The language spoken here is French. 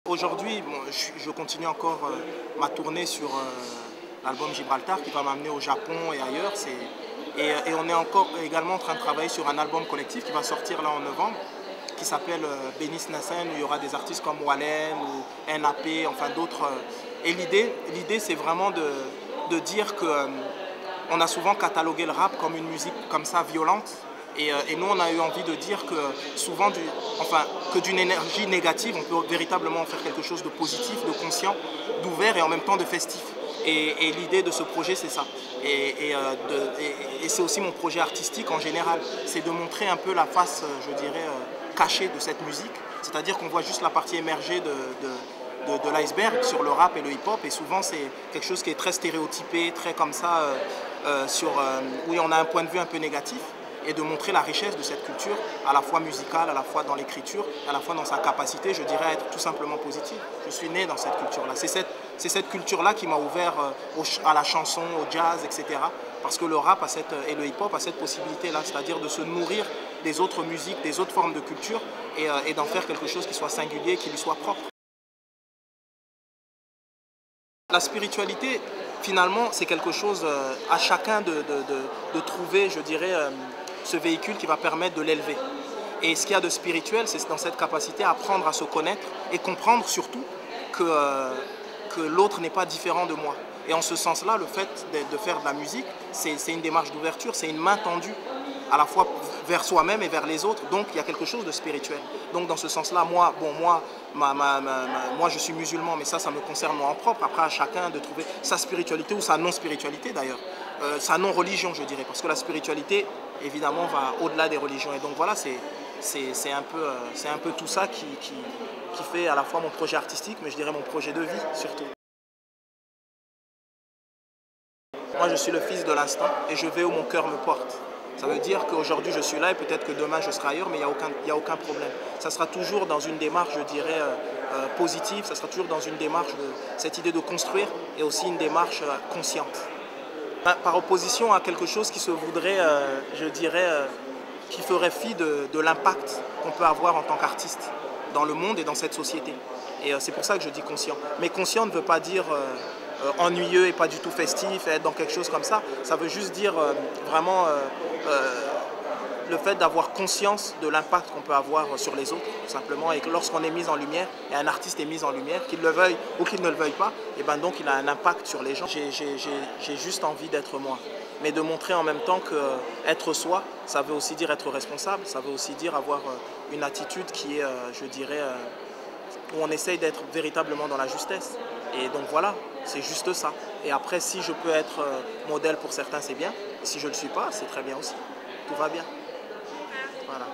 Aujourd'hui, bon, je continue encore ma tournée sur l'album Gibraltar qui va m'amener au Japon et ailleurs. Et on est encore également en train de travailler sur un album collectif qui va sortir là en novembre, qui s'appelle Bénis Nassen, où il y aura des artistes comme Wallen ou NAP, enfin d'autres. Et l'idée c'est vraiment de dire que on a souvent catalogué le rap comme une musique comme ça violente. Et nous, on a eu envie de dire que souvent, que d'une énergie négative, on peut véritablement faire quelque chose de positif, de conscient, d'ouvert et en même temps de festif. Et l'idée de ce projet, c'est ça. Et c'est aussi mon projet artistique en général. C'est de montrer un peu la face, je dirais, cachée de cette musique. C'est-à-dire qu'on voit juste la partie émergée de l'iceberg sur le rap et le hip-hop. Et souvent, c'est quelque chose qui est très stéréotypé, très comme ça, où on a un point de vue un peu négatif. Et de montrer la richesse de cette culture, à la fois musicale, à la fois dans l'écriture, à la fois dans sa capacité, je dirais, à être tout simplement positive. Je suis né dans cette culture-là. C'est cette culture-là qui m'a ouvert à la chanson, au jazz, etc. Parce que le rap et le hip-hop a cette possibilité-là, c'est-à-dire de se nourrir des autres musiques, des autres formes de culture et d'en faire quelque chose qui soit singulier, qui lui soit propre. La spiritualité, finalement, c'est quelque chose à chacun de trouver, je dirais, ce véhicule qui va permettre de l'élever. Et ce qu'il y a de spirituel, c'est dans cette capacité à apprendre à se connaître et comprendre surtout que l'autre n'est pas différent de moi. Et en ce sens-là, le fait de faire de la musique, c'est une démarche d'ouverture, c'est une main tendue à la fois vers soi-même et vers les autres. Donc il y a quelque chose de spirituel. Donc dans ce sens-là, moi, je suis musulman, mais ça me concerne moi en propre. Après, à chacun de trouver sa spiritualité ou sa non-spiritualité d'ailleurs. Sa non-religion, je dirais. Parce que la spiritualité, évidemment, va au-delà des religions. Et donc voilà, c'est un peu tout ça qui fait à la fois mon projet artistique, mais je dirais mon projet de vie surtout. Moi, je suis le fils de l'instant et je vais où mon cœur me porte. Ça veut dire qu'aujourd'hui, je suis là et peut-être que demain, je serai ailleurs, mais il n'y a aucun problème. Ça sera toujours dans une démarche, je dirais, positive, ça sera toujours dans une démarche de cette idée de construire et aussi une démarche consciente. Par opposition à quelque chose qui se voudrait, je dirais, qui ferait fi de l'impact qu'on peut avoir en tant qu'artiste dans le monde et dans cette société. Et c'est pour ça que je dis conscient. Mais conscient ne veut pas dire ennuyeux et pas du tout festif, et être dans quelque chose comme ça. Ça veut juste dire vraiment le fait d'avoir conscience de l'impact qu'on peut avoir sur les autres, tout simplement. Et que lorsqu'on est mis en lumière, et un artiste est mis en lumière, qu'il le veuille ou qu'il ne le veuille pas, et ben donc il a un impact sur les gens. J'ai juste envie d'être moi. Mais de montrer en même temps que être soi, ça veut aussi dire être responsable, ça veut aussi dire avoir une attitude qui est, je dirais, où on essaye d'être véritablement dans la justesse. Et donc voilà, c'est juste ça. Et après, si je peux être modèle pour certains, c'est bien. Et si je ne le suis pas, c'est très bien aussi. Tout va bien. Voilà.